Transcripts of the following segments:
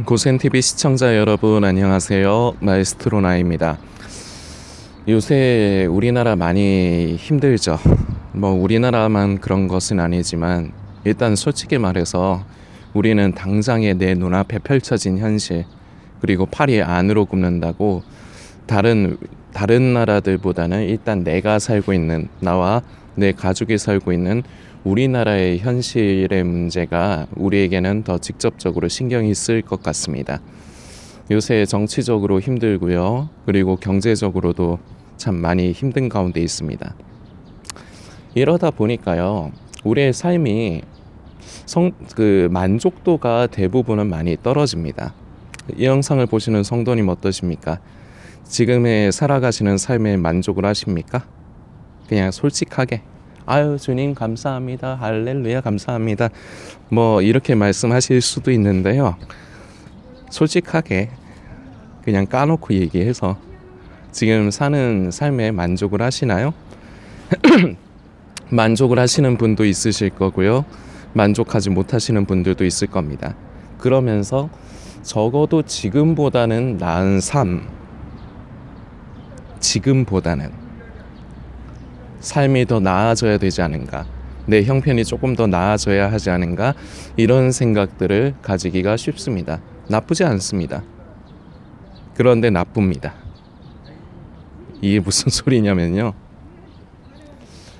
고센TV 시청자 여러분 안녕하세요. 마에스트로 나입니다. 요새 우리나라 많이 힘들죠. 뭐 우리나라만 그런 것은 아니지만 일단 솔직히 말해서 우리는 당장에 내 눈앞에 펼쳐진 현실, 그리고 팔이 안으로 굽는다고 다른 나라들보다는 일단 내가 살고 있는, 나와 내 가족이 살고 있는 우리나라의 현실의 문제가 우리에게는 더 직접적으로 신경이 쓰일 것 같습니다. 요새 정치적으로 힘들고요. 그리고 경제적으로도 참 많이 힘든 가운데 있습니다. 이러다 보니까요, 우리의 삶이 만족도가 대부분은 많이 떨어집니다. 이 영상을 보시는 성도님 어떠십니까? 지금의 살아가시는 삶에 만족을 하십니까? 그냥 솔직하게 아유 주님 감사합니다, 할렐루야 감사합니다, 뭐 이렇게 말씀하실 수도 있는데요, 솔직하게 그냥 까놓고 얘기해서 지금 사는 삶에 만족을 하시나요? 만족을 하시는 분도 있으실 거고요, 만족하지 못하시는 분들도 있을 겁니다. 그러면서 적어도 지금보다는 나은 삶, 지금보다는 삶이 더 나아져야 되지 않은가, 내 형편이 조금 더 나아져야 하지 않은가, 이런 생각들을 가지기가 쉽습니다. 나쁘지 않습니다. 그런데 나쁩니다. 이게 무슨 소리냐면요,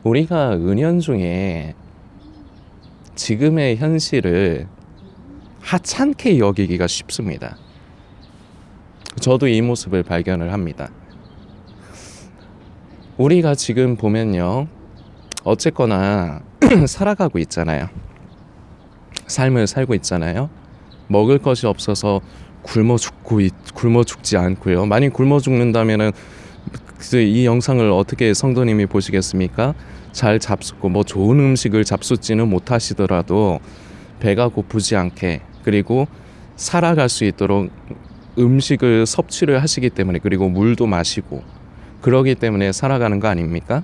우리가 은연중에 지금의 현실을 하찮게 여기기가 쉽습니다. 저도 이 모습을 발견을 합니다. 우리가 지금 보면요, 어쨌거나 살아가고 있잖아요. 삶을 살고 있잖아요. 먹을 것이 없어서 굶어 죽지 않고요. 만약 굶어 죽는다면은 이 영상을 어떻게 성도님이 보시겠습니까? 잘 잡숫고 뭐 좋은 음식을 잡숫지는 못하시더라도 배가 고프지 않게, 그리고 살아갈 수 있도록 음식을 섭취를 하시기 때문에, 그리고 물도 마시고 그러기 때문에 살아가는 거 아닙니까?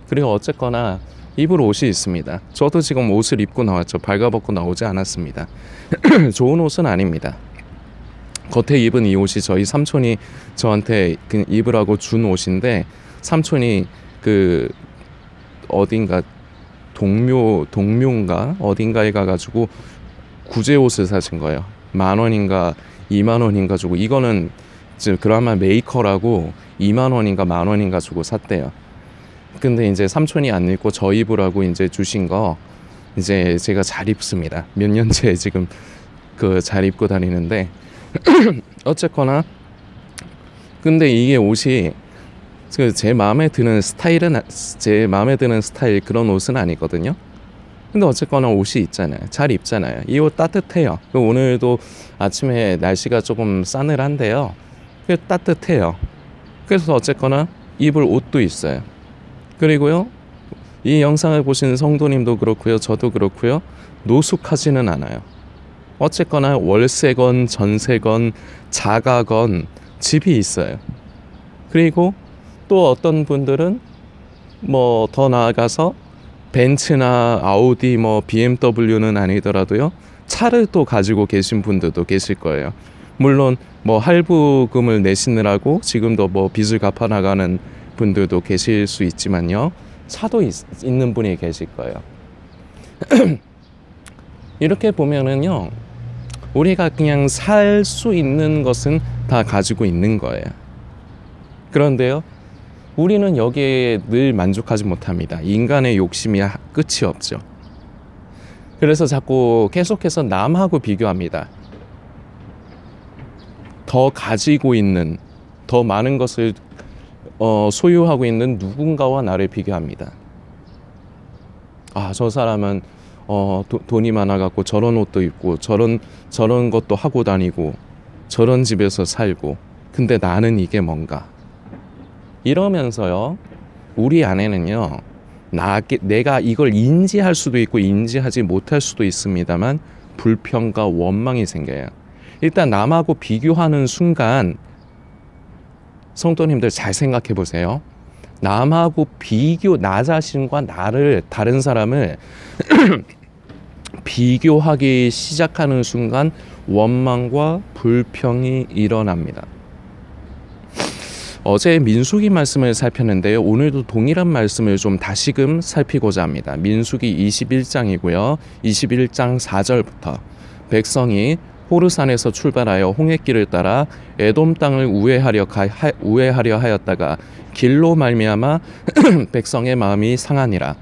그리고 어쨌거나 입을 옷이 있습니다. 저도 지금 옷을 입고 나왔죠. 발가벗고 나오지 않았습니다. 좋은 옷은 아닙니다. 겉에 입은 이 옷이 저희 삼촌이 저한테 입으라고 준 옷인데, 삼촌이 어딘가 동묘인가 어딘가에 가가지고 구제 옷을 사신 거예요. 10,000원인가 20,000원인가 주고, 이거는 그라마 메이커라고 20,000원인가 10,000원인가 주고 샀대요. 근데 이제 삼촌이 안 입고 저 입으라고 이제 주신 거, 이제 제가 잘 입습니다. 몇 년째 지금 잘 입고 다니는데 어쨌거나 근데 이게 옷이 제 마음에 드는 스타일 그런 옷은 아니거든요. 근데 어쨌거나 옷이 있잖아요. 잘 입잖아요. 이 옷 따뜻해요. 오늘도 아침에 날씨가 조금 싸늘한데요, 따뜻해요. 그래서 어쨌거나 입을 옷도 있어요. 그리고요, 이 영상을 보시는 성도님도 그렇고요, 저도 그렇고요, 노숙하지는 않아요. 어쨌거나 월세건 전세건 자가건 집이 있어요. 그리고 또 어떤 분들은 뭐 더 나아가서 벤츠나 아우디, 뭐 BMW는 아니더라도요, 차를 또 가지고 계신 분들도 계실 거예요. 물론 뭐 할부금을 내시느라고 지금도 뭐 빚을 갚아 나가는 분들도 계실 수 있지만요, 차도 있는 분이 계실 거예요. 이렇게 보면은요, 우리가 그냥 살 수 있는 것은 다 가지고 있는 거예요. 그런데요, 우리는 여기에 늘 만족하지 못합니다. 인간의 욕심이 끝이 없죠. 그래서 자꾸 계속해서 남하고 비교합니다. 더 가지고 있는, 더 많은 것을 소유하고 있는 누군가와 나를 비교합니다. 아, 저 사람은 돈이 많아갖고 저런 옷도 입고 저런 것도 하고 다니고 저런 집에서 살고, 근데 나는 이게 뭔가, 이러면서요, 우리 안에는요, 내가 이걸 인지할 수도 있고 인지하지 못할 수도 있습니다만 불평과 원망이 생겨요. 일단 남하고 비교하는 순간, 성도님들 잘 생각해 보세요. 남하고 나 자신과 다른 사람을 비교하기 시작하는 순간 원망과 불평이 일어납니다. 어제 민수기 말씀을 살폈는데요. 오늘도 동일한 말씀을 좀 다시금 살피고자 합니다. 민수기 21장이고요. 21장 4절부터 백성이 호르산에서 출발하여 홍해길을 따라 에돔 땅을 우회하려 하였다가 길로 말미암아 백성의 마음이 상하니라.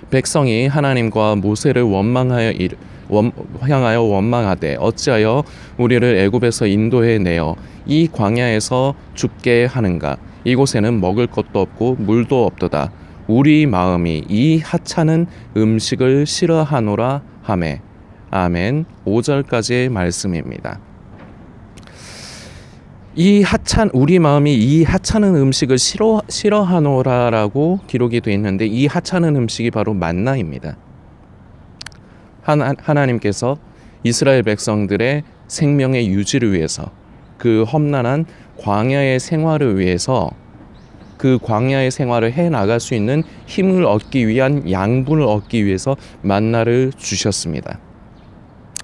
백성이 하나님과 모세를 향하여 원망하되 어찌하여 우리를 애굽에서 인도해 내어 이 광야에서 죽게 하는가. 이곳에는 먹을 것도 없고 물도 없도다. 우리 마음이 이 하찮은 음식을 싫어하노라 하매. 아멘. 5절까지의 말씀입니다. 우리 마음이 이 하찮은 음식을 싫어하노라라고 기록이 되어 있는데, 이 하찮은 음식이 바로 만나입니다. 하나님께서 이스라엘 백성들의 생명의 유지를 위해서, 그 험난한 광야의 생활을 위해서, 그 광야의 생활을 해 나갈 수 있는 힘을 얻기 위한 양분을 얻기 위해서 만나를 주셨습니다.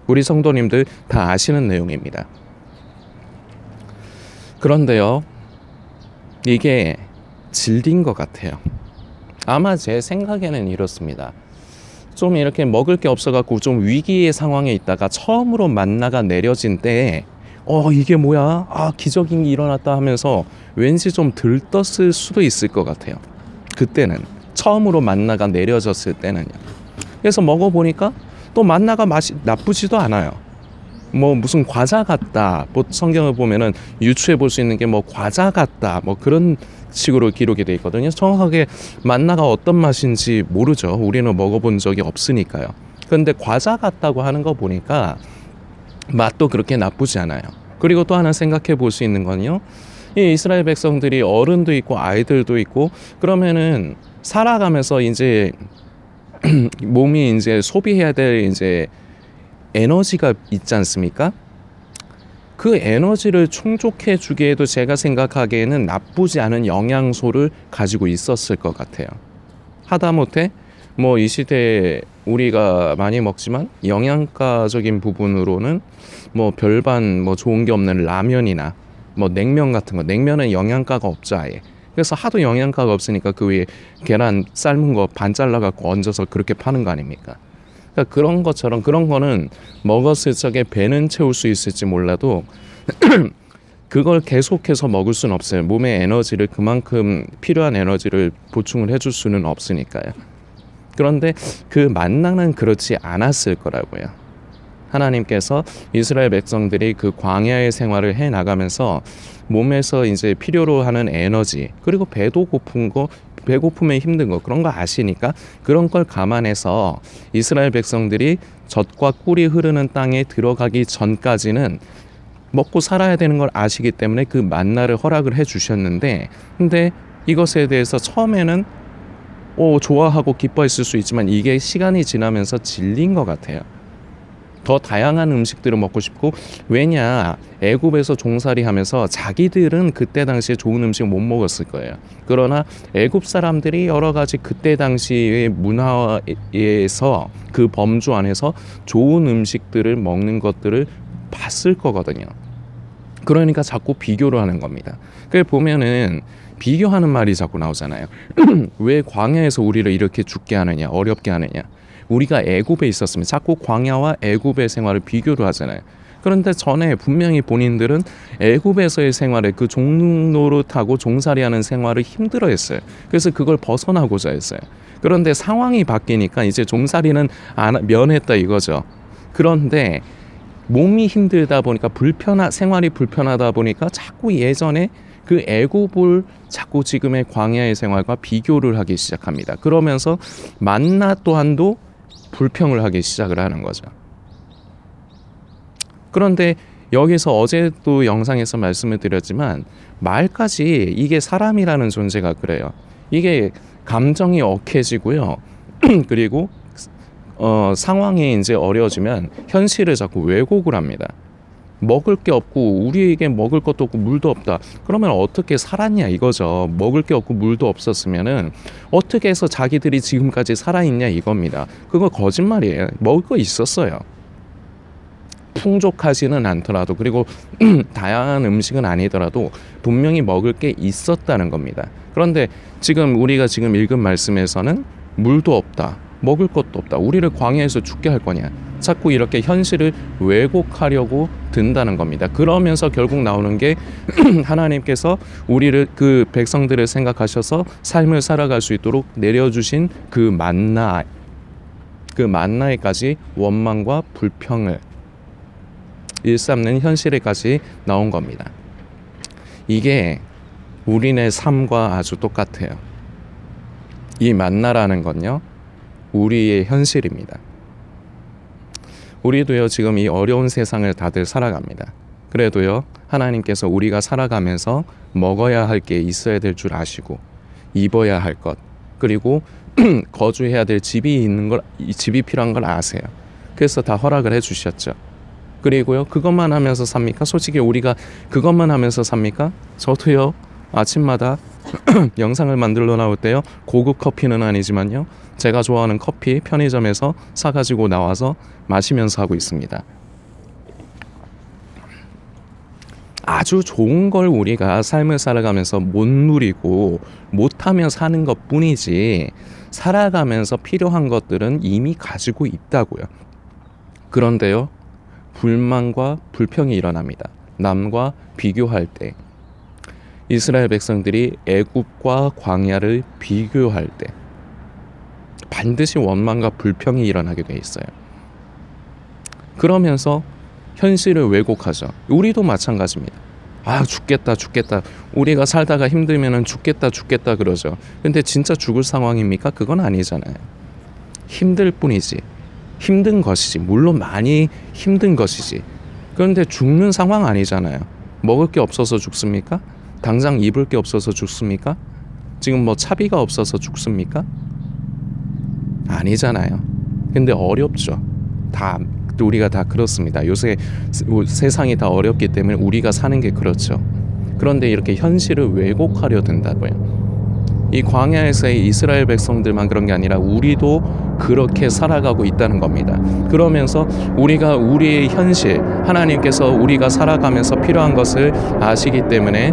우리 성도님들 다 아시는 내용입니다. 그런데요, 이게 질린 것 같아요. 아마 제 생각에는 이렇습니다. 좀 이렇게 먹을 게 없어갖고 좀 위기의 상황에 있다가 처음으로 만나가 내려진 때에 이게 뭐야? 기적이 일어났다 하면서 왠지 좀 들떴을 수도 있을 것 같아요. 그때는 처음으로 만나가 내려졌을 때는요. 그래서 먹어보니까 또 만나가 맛이 나쁘지도 않아요. 뭐 무슨 과자 같다. 성경을 보면은 유추해 볼 수 있는 게 뭐 과자 같다. 뭐 그런 식으로 기록이 돼 있거든요. 정확하게 만나가 어떤 맛인지 모르죠. 우리는 먹어본 적이 없으니까요. 그런데 과자 같다고 하는 거 보니까 맛도 그렇게 나쁘지 않아요. 그리고 또 하나 생각해 볼 수 있는 건요. 이 이스라엘 백성들이 어른도 있고 아이들도 있고, 그러면은 살아가면서 이제 몸이 이제 소비해야 될 이제 에너지가 있지 않습니까? 그 에너지를 충족해 주기에도 제가 생각하기에는 나쁘지 않은 영양소를 가지고 있었을 것 같아요. 하다못해 뭐 이 시대에 우리가 많이 먹지만 영양가적인 부분으로는 뭐 별반 뭐 좋은 게 없는 라면이나 뭐 냉면 같은 거, 냉면은 영양가가 없죠 아예. 그래서 하도 영양가가 없으니까 그 위에 계란 삶은 거 반 잘라갖고 얹어서 그렇게 파는 거 아닙니까? 그러니까 그런 것처럼, 그런 거는 먹었을 적에 배는 채울 수 있을지 몰라도 그걸 계속해서 먹을 수는 없어요. 몸의 에너지를, 그만큼 필요한 에너지를 보충을 해줄 수는 없으니까요. 그런데 그 만나는 그렇지 않았을 거라고요. 하나님께서 이스라엘 백성들이 그 광야의 생활을 해 나가면서 몸에서 이제 필요로 하는 에너지, 그리고 배도 고픈 거, 배고픔에 힘든 거, 그런 거 아시니까 그런 걸 감안해서 이스라엘 백성들이 젖과 꿀이 흐르는 땅에 들어가기 전까지는 먹고 살아야 되는 걸 아시기 때문에 그 만나를 허락을 해 주셨는데, 근데 이것에 대해서 처음에는 좋아하고 기뻐했을 수 있지만 이게 시간이 지나면서 질린 것 같아요. 더 다양한 음식들을 먹고 싶고, 왜냐, 애굽에서 종살이 하면서 자기들은 그때 당시에 좋은 음식 못 먹었을 거예요. 그러나 애굽 사람들이 여러 가지 그때 당시의 문화에서, 그 범주 안에서 좋은 음식들을 먹는 것들을 봤을 거거든요. 그러니까 자꾸 비교를 하는 겁니다. 그걸 보면은 비교하는 말이 자꾸 나오잖아요. 왜 광야에서 우리를 이렇게 죽게 하느냐, 어렵게 하느냐. 우리가 애굽에 있었으면, 자꾸 광야와 애굽의 생활을 비교를 하잖아요. 그런데 전에 분명히 본인들은 애굽에서의 생활에, 그 종노릇하고 종살이하는 생활을 힘들어했어요. 그래서 그걸 벗어나고자 했어요. 그런데 상황이 바뀌니까 이제 종살이는 면했다 이거죠. 그런데 몸이 힘들다 보니까, 생활이 불편하다 보니까 자꾸 예전에 그 애굽을 자꾸 지금의 광야의 생활과 비교를 하기 시작합니다. 그러면서 만나 또한도 불평을 하기 시작을 하는 거죠. 그런데 여기서 어제도 영상에서 말씀을 드렸지만, 말까지, 이게 사람이라는 존재가 그래요. 이게 감정이 억해지고요. 그리고 상황이 이제 어려워지면 현실을 자꾸 왜곡을 합니다. 먹을 게 없고 우리에게 먹을 것도 없고 물도 없다. 그러면 어떻게 살았냐 이거죠. 먹을 게 없고 물도 없었으면은 어떻게 해서 자기들이 지금까지 살아있냐 이겁니다. 그거 거짓말이에요. 먹을 거 있었어요. 풍족하지는 않더라도, 그리고 다양한 음식은 아니더라도 분명히 먹을 게 있었다는 겁니다. 그런데 지금 우리가 지금 읽은 말씀에서는 물도 없다, 먹을 것도 없다, 우리를 광야에서 죽게 할 거냐, 자꾸 이렇게 현실을 왜곡하려고 든다는 겁니다. 그러면서 결국 나오는 게 하나님께서 우리를, 그 백성들을 생각하셔서 삶을 살아갈 수 있도록 내려주신 그 만나에까지 원망과 불평을 일삼는 현실에까지 나온 겁니다. 이게 우리네 삶과 아주 똑같아요. 이 만나라는 건요, 우리의 현실입니다. 우리도요, 지금 이 어려운 세상을 다들 살아갑니다. 그래도요, 하나님께서 우리가 살아가면서 먹어야 할 게 있어야 될 줄 아시고, 입어야 할 것, 그리고 거주해야 될 집이 필요한 걸 아세요. 그래서 다 허락을 해주셨죠. 그리고요, 그것만 하면서 삽니까? 솔직히 우리가 그것만 하면서 삽니까? 저도요, 아침마다 영상을 만들러 나올 때요, 고급 커피는 아니지만요, 제가 좋아하는 커피 편의점에서 사가지고 나와서 마시면서 하고 있습니다. 아주 좋은 걸 우리가 삶을 살아가면서 못 누리고 못하며 사는 것 뿐이지, 살아가면서 필요한 것들은 이미 가지고 있다고요. 그런데요, 불만과 불평이 일어납니다. 남과 비교할 때, 이스라엘 백성들이 애굽과 광야를 비교할 때 반드시 원망과 불평이 일어나게 돼 있어요. 그러면서 현실을 왜곡하죠. 우리도 마찬가지입니다. 아, 죽겠다 우리가 살다가 힘들면은 죽겠다 그러죠. 근데 진짜 죽을 상황입니까? 그건 아니잖아요. 힘들 뿐이지, 힘든 것이지, 물론 많이 힘든 것이지. 그런데 죽는 상황 아니잖아요. 먹을 게 없어서 죽습니까? 당장 입을 게 없어서 죽습니까? 지금 뭐 차비가 없어서 죽습니까? 아니잖아요. 근데 어렵죠. 우리가 다 그렇습니다. 요새 세상이 다 어렵기 때문에 우리가 사는 게 그렇죠. 그런데 이렇게 현실을 왜곡하려 든다고요. 이 광야에서의 이스라엘 백성들만 그런 게 아니라 우리도 그렇게 살아가고 있다는 겁니다. 그러면서 우리가 우리의 현실, 하나님께서 우리가 살아가면서 필요한 것을 아시기 때문에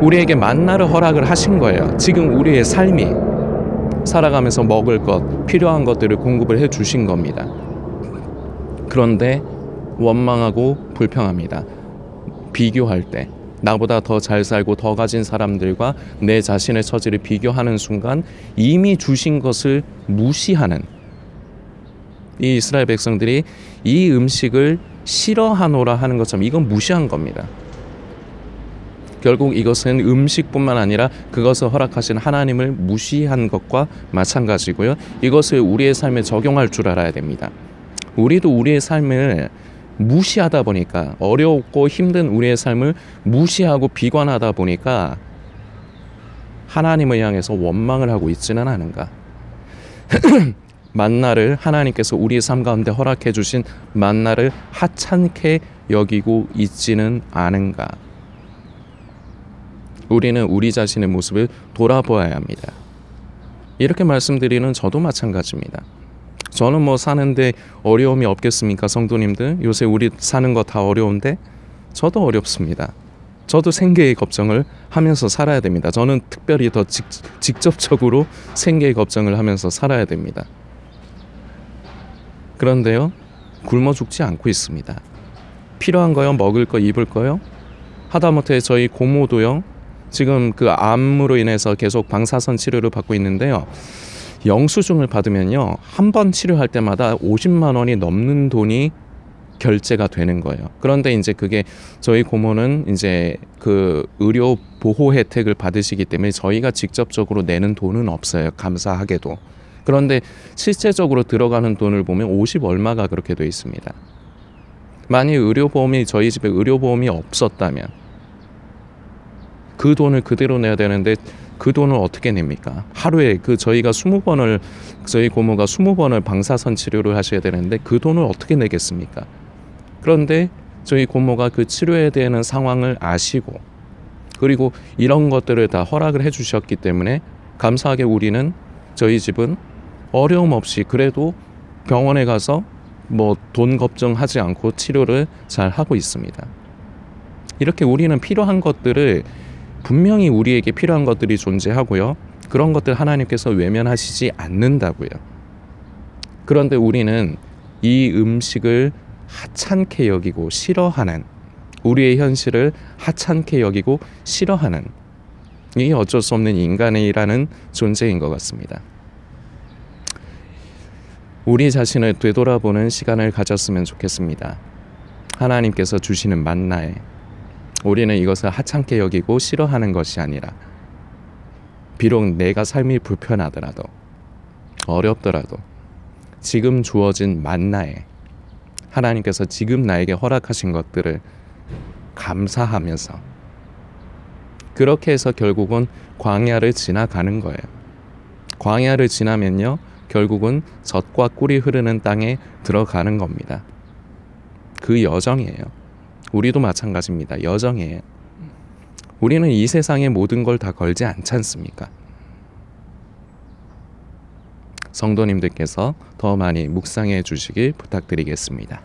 우리에게 만나를 허락을 하신 거예요. 지금 우리의 삶이 살아가면서 먹을 것, 필요한 것들을 공급을 해 주신 겁니다. 그런데 원망하고 불평합니다. 비교할 때, 나보다 더 잘 살고 더 가진 사람들과 내 자신의 처지를 비교하는 순간 이미 주신 것을 무시하는, 이 이스라엘 백성들이 이 음식을 싫어하노라 하는 것처럼 이건 무시한 겁니다. 결국 이것은 음식뿐만 아니라 그것을 허락하신 하나님을 무시한 것과 마찬가지고요. 이것을 우리의 삶에 적용할 줄 알아야 됩니다. 우리도 우리의 삶을 무시하다 보니까, 어렵고 힘든 우리의 삶을 무시하고 비관하다 보니까 하나님을 향해서 원망을 하고 있지는 않은가. 만나를, 하나님께서 우리의 삶 가운데 허락해 주신 만나를 하찮게 여기고 있지는 않은가. 우리는 우리 자신의 모습을 돌아보아야 합니다. 이렇게 말씀드리는 저도 마찬가지입니다. 저는 뭐 사는데 어려움이 없겠습니까? 성도님들, 요새 우리 사는 거 다 어려운데 저도 어렵습니다. 저도 생계의 걱정을 하면서 살아야 됩니다. 저는 특별히 더 직접적으로 생계의 걱정을 하면서 살아야 됩니다. 그런데요, 굶어 죽지 않고 있습니다. 필요한 거요, 먹을 거, 입을 거요. 하다못해 저희 고모도요, 지금 그 암으로 인해서 계속 방사선 치료를 받고 있는데요, 영수증을 받으면요, 한 번 치료할 때마다 50만 원이 넘는 돈이 결제가 되는 거예요. 그런데 이제 그게, 저희 고모는 이제 그 의료 보호 혜택을 받으시기 때문에 저희가 직접적으로 내는 돈은 없어요. 감사하게도. 그런데 실제적으로 들어가는 돈을 보면 50 얼마가 그렇게 돼 있습니다. 만약 의료보험이, 저희 집에 의료보험이 없었다면 그 돈을 그대로 내야 되는데 그 돈을 어떻게 냅니까? 하루에 저희가 20번을, 저희 고모가 20번을 방사선 치료를 하셔야 되는데 그 돈을 어떻게 내겠습니까? 그런데 저희 고모가 그 치료해야 되는 상황을 아시고 그리고 이런 것들을 다 허락을 해주셨기 때문에 감사하게 우리는 저희 집은 어려움 없이 그래도 병원에 가서 뭐 돈 걱정하지 않고 치료를 잘 하고 있습니다. 이렇게 우리는 필요한 것들을 분명히 우리에게 필요한 것들이 존재하고요. 그런 것들 하나님께서 외면하시지 않는다고요. 그런데 우리는 이 음식을 하찮게 여기고 싫어하는 우리의 현실을 하찮게 여기고 싫어하는 이 어쩔 수 없는 인간이라는 존재인 것 같습니다. 우리 자신을 되돌아보는 시간을 가졌으면 좋겠습니다. 하나님께서 주시는 만나에 우리는 이것을 하찮게 여기고 싫어하는 것이 아니라 비록 내가 삶이 불편하더라도 어렵더라도 지금 주어진 만나에 하나님께서 지금 나에게 허락하신 것들을 감사하면서 그렇게 해서 결국은 광야를 지나가는 거예요. 광야를 지나면요 결국은 젖과 꿀이 흐르는 땅에 들어가는 겁니다. 그 여정이에요. 우리도 마찬가지입니다. 여정이에요. 우리는 이 세상의 모든 걸 다 걸지 않지 않습니까? 성도님들께서 더 많이 묵상해 주시길 부탁드리겠습니다.